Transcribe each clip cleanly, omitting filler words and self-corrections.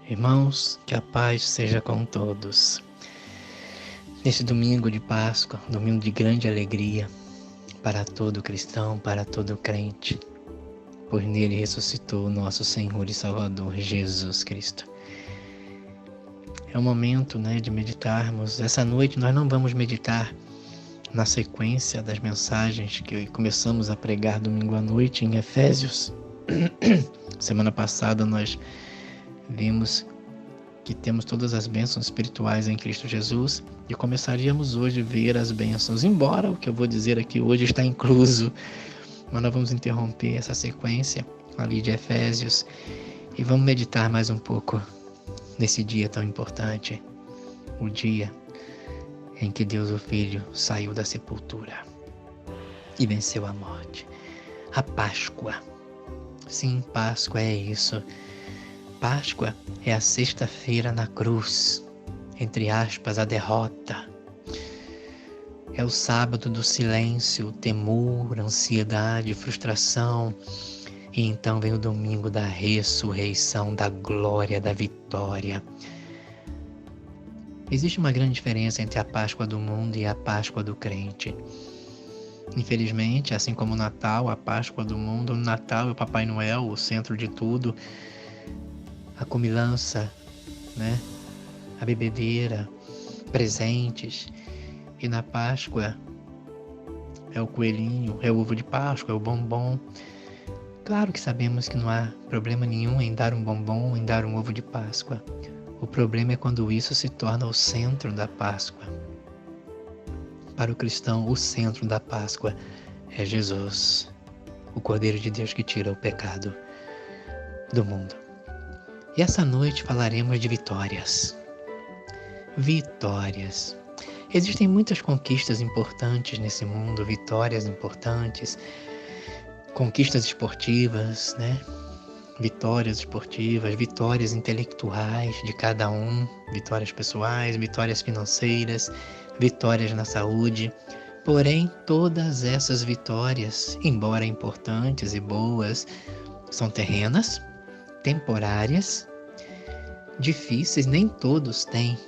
Irmãos, que a paz seja com todos. Neste domingo de Páscoa, domingo de grande alegria para todo cristão, para todo crente, pois nele ressuscitou o nosso Senhor e Salvador Jesus Cristo. É o momento, de meditarmos. Essa noite nós não vamos meditar na sequência das mensagens que começamos a pregar domingo à noite em Efésios. Semana passada nós vimos que temos todas as bênçãos espirituais em Cristo Jesus e começaríamos hoje a ver as bênçãos, embora o que eu vou dizer aqui hoje está incluso, mas nós vamos interromper essa sequência ali de Efésios e vamos meditar mais um pouco nesse dia tão importante, o dia em que Deus o Filho saiu da sepultura e venceu a morte. A Páscoa. Sim, Páscoa é isso. Páscoa é a sexta-feira na cruz, entre aspas, a derrota. É o sábado do silêncio, temor, ansiedade, frustração. E então vem o domingo da ressurreição, da glória, da vitória. Existe uma grande diferença entre a Páscoa do mundo e a Páscoa do crente. Infelizmente, assim como o Natal, a Páscoa do mundo, no Natal é o Papai Noel, o centro de tudo. A comilança, a bebedeira, presentes. E na Páscoa é o coelhinho, é o ovo de Páscoa, é o bombom. Claro que sabemos que não há problema nenhum em dar um bombom, em dar um ovo de Páscoa. O problema é quando isso se torna o centro da Páscoa. Para o cristão, o centro da Páscoa é Jesus, o Cordeiro de Deus que tira o pecado do mundo. E essa noite falaremos de vitórias. Vitórias. Existem muitas conquistas importantes nesse mundo, vitórias importantes, conquistas esportivas, Vitórias esportivas, vitórias intelectuais de cada um, vitórias pessoais, vitórias financeiras, vitórias na saúde. Porém, todas essas vitórias, embora importantes e boas, são terrenas, temporárias, difíceis. Nem todos têm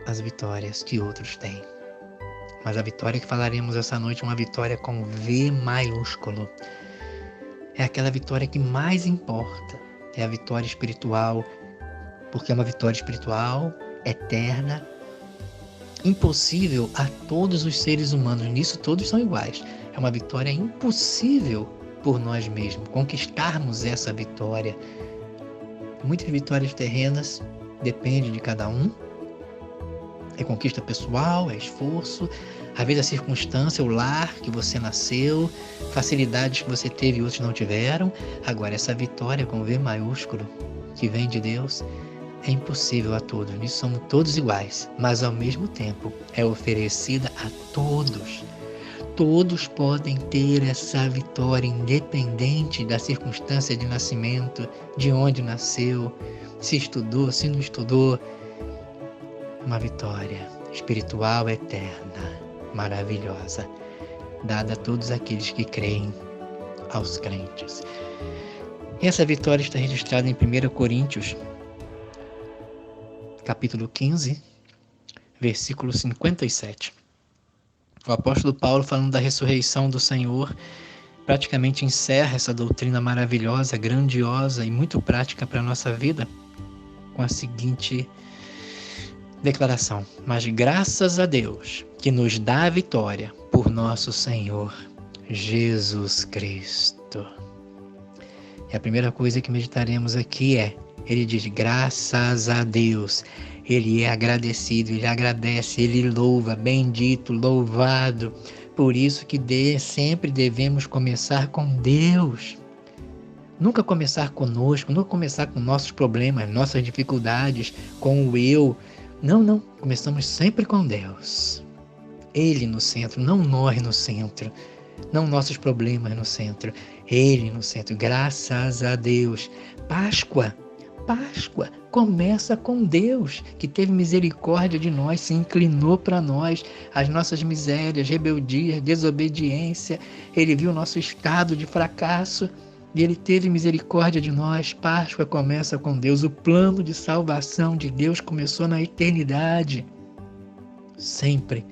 as vitórias que outros têm. Mas a vitória que falaremos essa noite é uma vitória com V maiúsculo. É aquela vitória que mais importa. É a vitória espiritual, porque é uma vitória espiritual, eterna, impossível a todos os seres humanos. Nisso todos são iguais. É uma vitória impossível por nós mesmos, conquistarmos essa vitória. Muitas vitórias terrenas dependem de cada um. É conquista pessoal, é esforço, às vezes a circunstância, o lar que você nasceu, facilidades que você teve e outros não tiveram. Agora, essa vitória com V maiúsculo, que vem de Deus, é impossível a todos. Nisso somos todos iguais, mas ao mesmo tempo é oferecida a todos. Todos podem ter essa vitória, independente da circunstância de nascimento, de onde nasceu, se estudou, se não estudou. Uma vitória espiritual eterna, maravilhosa, dada a todos aqueles que creem, aos crentes. Essa vitória está registrada em 1 Coríntios, capítulo 15, versículo 57. O apóstolo Paulo, falando da ressurreição do Senhor, praticamente encerra essa doutrina maravilhosa, grandiosa e muito prática para a nossa vida, com a seguinte declaração: mas graças a Deus que nos dá a vitória por nosso Senhor Jesus Cristo. E a primeira coisa que meditaremos aqui ele diz graças a Deus. Ele é agradecido, ele agradece, ele louva, bendito, louvado. Por isso que sempre devemos começar com Deus. Nunca começar conosco, nunca começar com nossos problemas, nossas dificuldades, com o eu. Não. Começamos sempre com Deus. Ele no centro, não nós no centro. Não nossos problemas no centro. Ele no centro. Graças a Deus. Páscoa começa com Deus, que teve misericórdia de nós, se inclinou para nós, as nossas misérias, rebeldias, desobediência. Ele viu o nosso estado de fracasso. e Ele teve misericórdia de nós. Páscoa começa com Deus. O plano de salvação de Deus começou na eternidade, sempre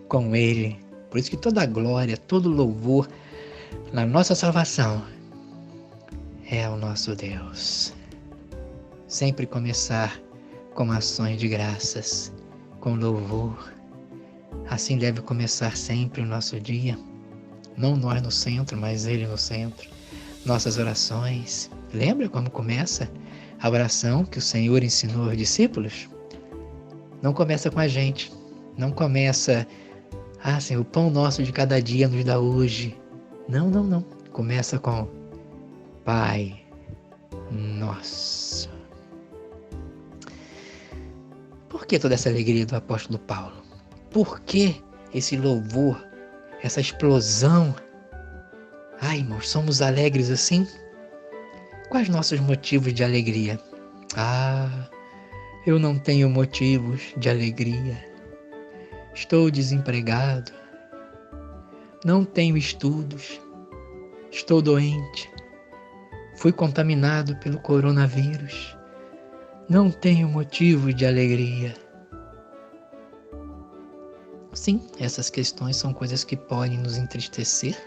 com Ele. Por isso que toda a glória, todo louvor na nossa salvação é ao nosso Deus. Sempre começar com ações de graças, com louvor. Assim deve começar sempre o nosso dia. Não nós no centro, mas Ele no centro. Nossas orações. Lembra como começa a oração que o Senhor ensinou aos discípulos? Não começa com a gente. Não começa, Senhor, o pão nosso de cada dia nos dá hoje. Não. Começa com Pai Nosso. Por que toda essa alegria do apóstolo Paulo? Por que esse louvor, essa explosão? Irmãos, somos alegres assim? Quais nossos motivos de alegria? Eu não tenho motivos de alegria. Estou desempregado. Não tenho estudos. Estou doente. Fui contaminado pelo coronavírus. Não tenho motivo de alegria. Sim, essas questões são coisas que podem nos entristecer,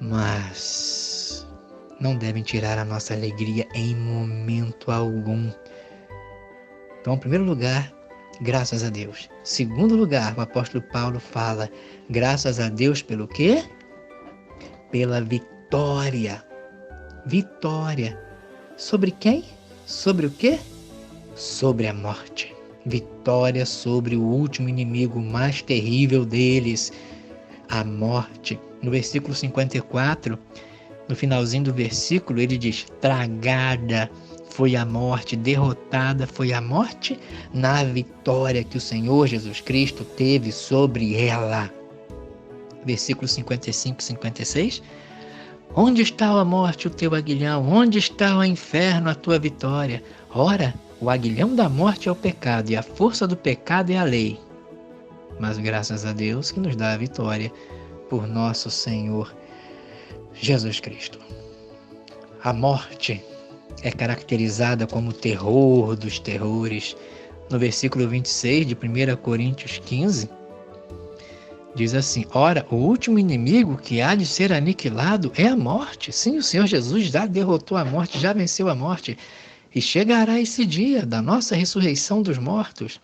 mas não devem tirar a nossa alegria em momento algum. Então, em primeiro lugar, graças a Deus. Segundo lugar, o apóstolo Paulo fala, graças a Deus pelo quê? Pela vitória. Vitória. Sobre quem? Sobre o quê? Sobre a morte. Vitória sobre o último inimigo mais terrível deles, a morte. No versículo 54, no finalzinho do versículo, ele diz, tragada foi a morte, derrotada foi a morte na vitória que o Senhor Jesus Cristo teve sobre ela. Versículo 55 e 56. Onde está a morte, o teu aguilhão? Onde está o inferno, a tua vitória? Ora, o aguilhão da morte é o pecado, e a força do pecado é a lei. Mas graças a Deus que nos dá a vitória por nosso Senhor Jesus Cristo. A morte é caracterizada como o terror dos terrores. No versículo 26 de 1 Coríntios 15, diz assim, ora, o último inimigo que há de ser aniquilado é a morte. Sim, o Senhor Jesus já derrotou a morte, já venceu a morte. E chegará esse dia da nossa ressurreição dos mortos.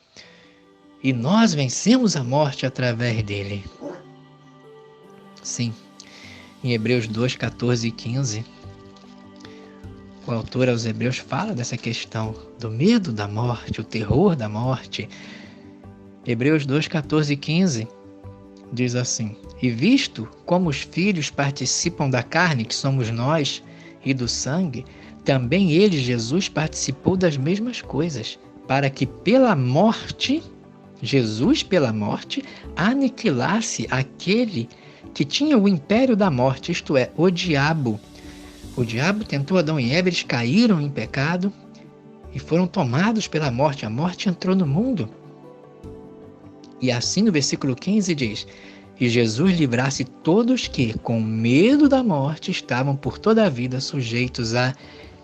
E nós vencemos a morte através dele. Sim, em Hebreus 2, 14 e 15, o autor aos Hebreus fala dessa questão do medo da morte, o terror da morte. Hebreus 2, 14 e 15 diz assim, e visto como os filhos participam da carne, que somos nós, e do sangue, também ele, Jesus, participou das mesmas coisas, para que pela morte, Jesus pela morte, aniquilasse aquele que tinha o império da morte, isto é, o diabo. O diabo tentou Adão e Eva, eles caíram em pecado e foram tomados pela morte. A morte entrou no mundo. E assim no versículo 15 diz, e Jesus livrasse todos que, com medo da morte, estavam por toda a vida sujeitos à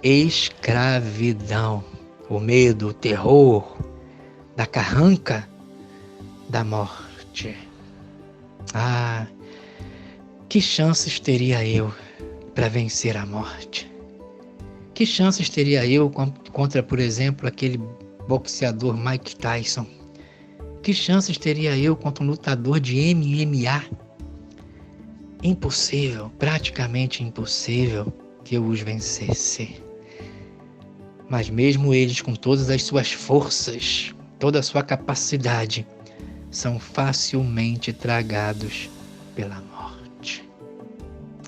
escravidão. O medo, o terror da carranca da morte. Que chances teria eu para vencer a morte? Que chances teria eu contra, por exemplo, aquele boxeador Mike Tyson? Que chances teria eu contra um lutador de MMA? Impossível, praticamente impossível que eu os vencesse. Mas mesmo eles, com todas as suas forças, toda a sua capacidade, são facilmente tragados pela morte.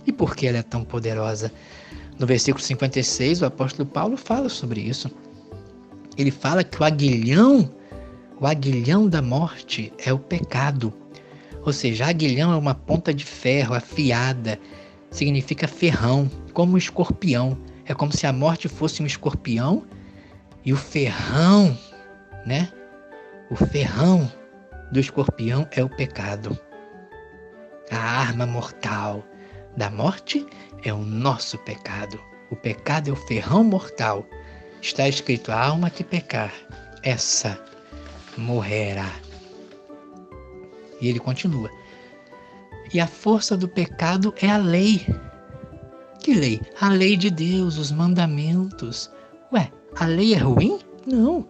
E por que ela é tão poderosa? No versículo 56, o apóstolo Paulo fala sobre isso. Ele fala que o aguilhão da morte é o pecado. Ou seja, aguilhão é uma ponta de ferro afiada, significa ferrão, como um escorpião. É como se a morte fosse um escorpião e o ferrão, né? O ferrão do escorpião é o pecado. A arma mortal da morte é o nosso pecado. O pecado é o ferrão mortal. Está escrito: a alma que pecar, essa morrerá. E ele continua: e a força do pecado é a lei. Que lei? A lei de Deus, os mandamentos. Ué, a lei é ruim? Não.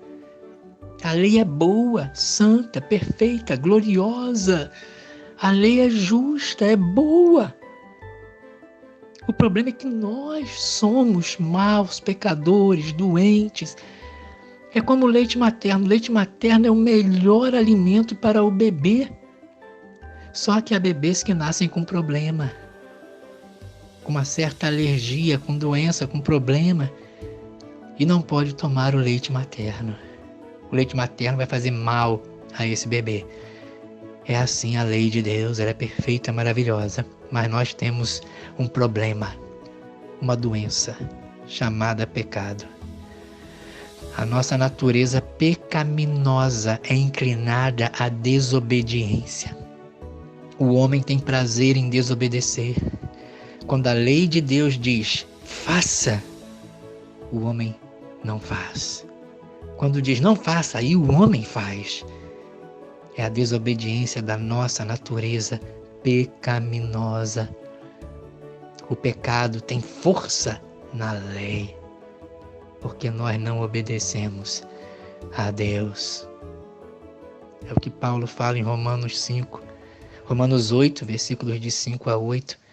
A lei é boa, santa, perfeita, gloriosa. A lei é justa, é boa. O problema é que nós somos maus, pecadores, doentes. É como o leite materno. O leite materno é o melhor alimento para o bebê. Só que há bebês que nascem com problema, com uma certa alergia, com doença, com problema, e não pode tomar o leite materno. O leite materno vai fazer mal a esse bebê. É assim a lei de Deus, ela é perfeita, maravilhosa, mas nós temos um problema, uma doença chamada pecado. A nossa natureza pecaminosa é inclinada à desobediência. O homem tem prazer em desobedecer. Quando a lei de Deus diz, faça, o homem não faz. Quando diz não faça, aí o homem faz. É a desobediência da nossa natureza pecaminosa. O pecado tem força na lei, porque nós não obedecemos a Deus. É o que Paulo fala em Romanos 8, versículos de 5 a 8.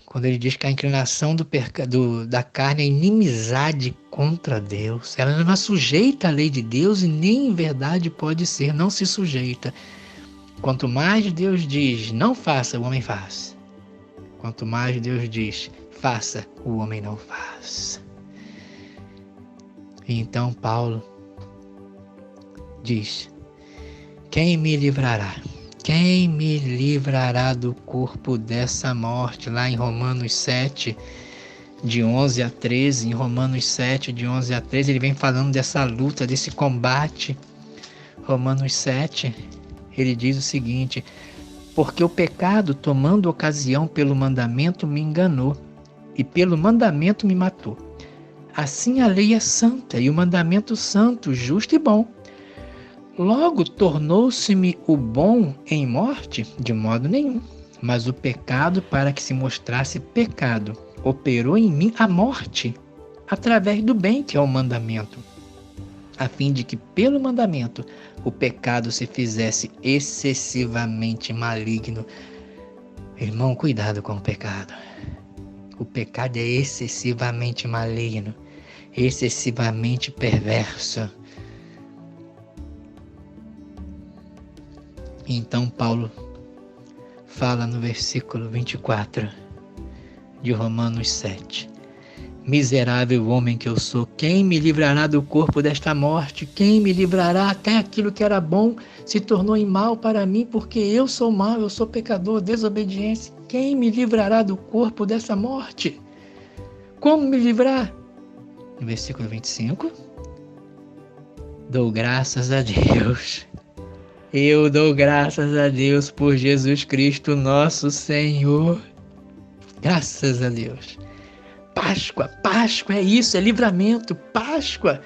Quando ele diz que a inclinação da carne é inimizade contra Deus. Ela não é sujeita à lei de Deus e nem em verdade pode ser, não se sujeita. Quanto mais Deus diz, não faça, o homem faz. Quanto mais Deus diz, faça, o homem não faz. E então Paulo diz, quem me livrará? Quem me livrará do corpo dessa morte? Lá em Romanos 7, de 11 a 13, em Romanos 7, de 11 a 13, ele vem falando dessa luta, desse combate. Romanos 7, ele diz o seguinte, porque o pecado, tomando ocasião pelo mandamento, me enganou, e pelo mandamento me matou. Assim a lei é santa, e o mandamento santo, justo e bom. Logo tornou-se-me o bom em morte? De modo nenhum. Mas o pecado, para que se mostrasse pecado, operou em mim a morte, através do bem que é o mandamento, a fim de que pelo mandamento o pecado se fizesse excessivamente maligno. Irmão, cuidado com o pecado. O pecado é excessivamente maligno, excessivamente perverso. Então Paulo fala no versículo 24 de Romanos 7. Miserável homem que eu sou, quem me livrará do corpo desta morte? Quem me livrará? Até aquilo que era bom se tornou em mal para mim, porque eu sou mau, eu sou pecador, desobediência. Quem me livrará do corpo dessa morte? Como me livrar? No versículo 25. Dou graças a Deus. Eu dou graças a Deus por Jesus Cristo, nosso Senhor. Graças a Deus. Páscoa, Páscoa é isso, é livramento. Páscoa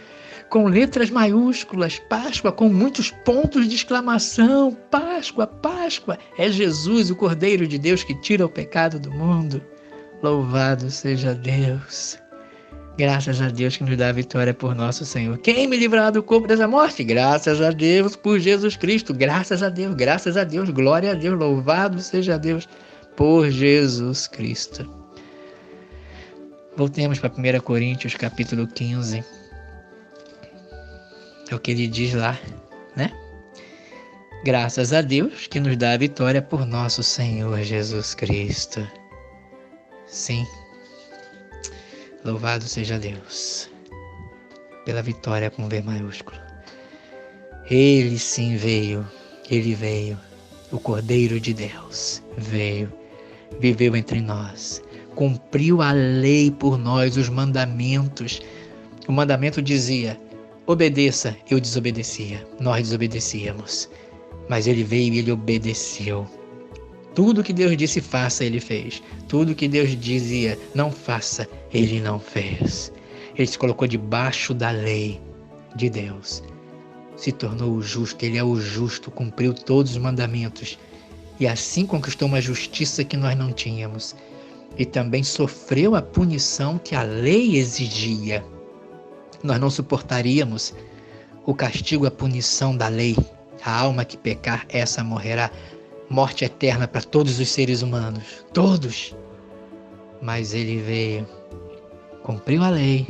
com letras maiúsculas, Páscoa com muitos pontos de exclamação. Páscoa, Páscoa é Jesus, o Cordeiro de Deus que tira o pecado do mundo. Louvado seja Deus. Graças a Deus que nos dá a vitória por nosso Senhor. Quem me livrará do corpo dessa morte? Graças a Deus por Jesus Cristo. Graças a Deus, glória a Deus, louvado seja Deus por Jesus Cristo. Voltemos para 1 Coríntios capítulo 15. É o que ele diz lá, né? Graças a Deus que nos dá a vitória por nosso Senhor Jesus Cristo. Sim. Louvado seja Deus pela vitória com V maiúsculo. Ele sim veio, ele veio, o Cordeiro de Deus veio, viveu entre nós, cumpriu a lei por nós, os mandamentos. O mandamento dizia, obedeça, eu desobedecia, nós desobedecíamos, mas ele veio e ele obedeceu. Tudo que Deus disse faça, ele fez. Tudo que Deus dizia não faça, ele não fez. Ele se colocou debaixo da lei de Deus. Se tornou o justo, ele é o justo, cumpriu todos os mandamentos. E assim conquistou uma justiça que nós não tínhamos. E também sofreu a punição que a lei exigia. Nós não suportaríamos o castigo, a punição da lei. A alma que pecar, essa morrerá. Morte eterna para todos os seres humanos. Todos. Mas ele veio, cumpriu a lei,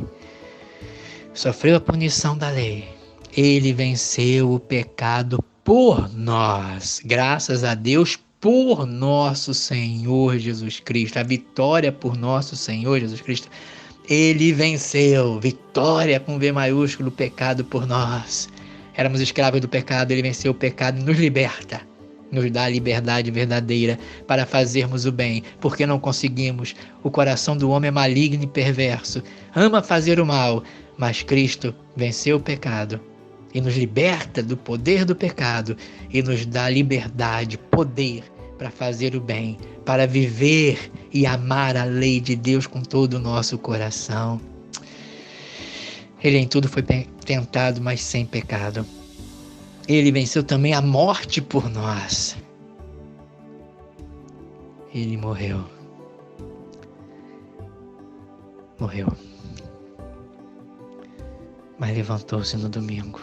sofreu a punição da lei. Ele venceu o pecado por nós. Graças a Deus por nosso Senhor Jesus Cristo. A vitória por nosso Senhor Jesus Cristo. Ele venceu. Vitória com V maiúsculo, pecado por nós. Éramos escravos do pecado, ele venceu o pecado e nos liberta. Nos dá a liberdade verdadeira para fazermos o bem, porque não conseguimos. O coração do homem é maligno e perverso, ama fazer o mal, mas Cristo venceu o pecado e nos liberta do poder do pecado e nos dá liberdade, poder para fazer o bem, para viver e amar a lei de Deus com todo o nosso coração. Ele em tudo foi tentado, mas sem pecado. Ele venceu também a morte por nós. Ele morreu. Morreu. Mas levantou-se no domingo.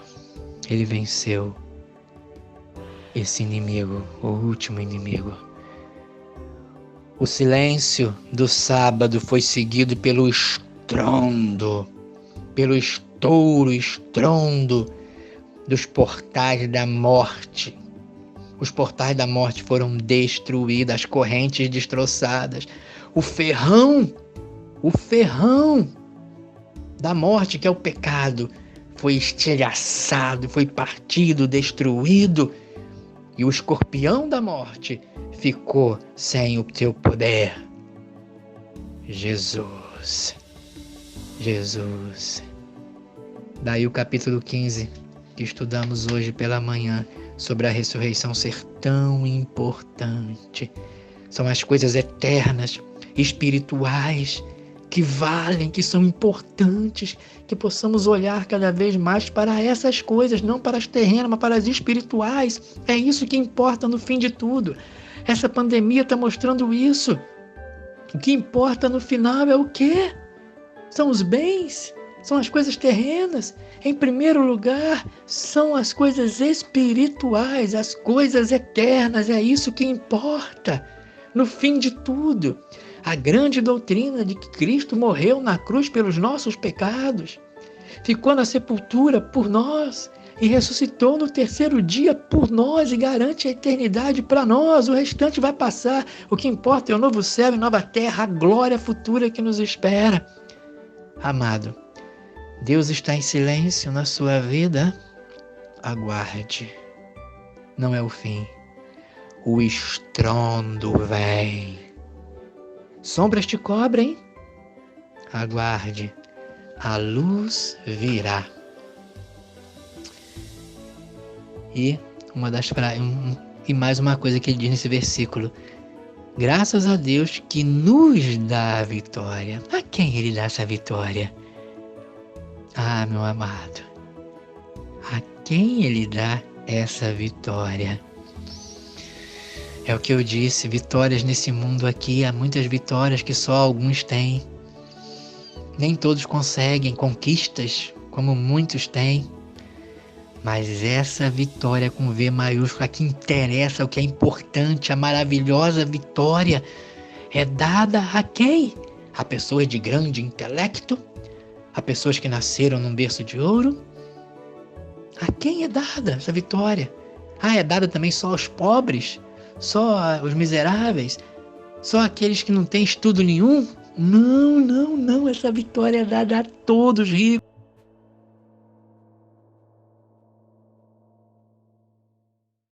Ele venceu esse inimigo, o último inimigo. O silêncio do sábado foi seguido pelo estrondo, pelo estouro, estrondo dos portais da morte. Os portais da morte foram destruídos, as correntes destroçadas. O ferrão da morte, que é o pecado, foi estilhaçado, foi partido, destruído. E o escorpião da morte ficou sem o teu poder. Jesus. Daí o capítulo 15, que estudamos hoje pela manhã, sobre a ressurreição ser tão importante. São as coisas eternas, espirituais, que valem, que são importantes, que possamos olhar cada vez mais para essas coisas, não para as terrenas, mas para as espirituais. É isso que importa no fim de tudo. Essa pandemia está mostrando isso. O que importa no final é o quê? São os bens, são as coisas terrenas. Em primeiro lugar, são as coisas espirituais, as coisas eternas. É isso que importa no fim de tudo. A grande doutrina de que Cristo morreu na cruz pelos nossos pecados, ficou na sepultura por nós e ressuscitou no terceiro dia por nós e garante a eternidade para nós. O restante vai passar. O que importa é o novo céu e nova terra, a glória futura que nos espera. Amado, Deus está em silêncio na sua vida? Aguarde. Não é o fim. O estrondo vem. Sombras te cobrem? Aguarde. A luz virá. E mais uma coisa que ele diz nesse versículo. Graças a Deus que nos dá a vitória. A quem ele dá essa vitória? Ah, meu amado, a quem ele dá essa vitória? É o que eu disse, vitórias nesse mundo aqui, há muitas vitórias que só alguns têm. Nem todos conseguem conquistas como muitos têm. Mas essa vitória com V maiúsculo, a que interessa, o que é importante, a maravilhosa vitória, é dada a quem? A pessoas de grande intelecto? A pessoas que nasceram num berço de ouro? A quem é dada essa vitória? Ah, é dada também só aos pobres? Só aos miseráveis? Só aqueles que não têm estudo nenhum? Não. Essa vitória é dada a todos, ricos.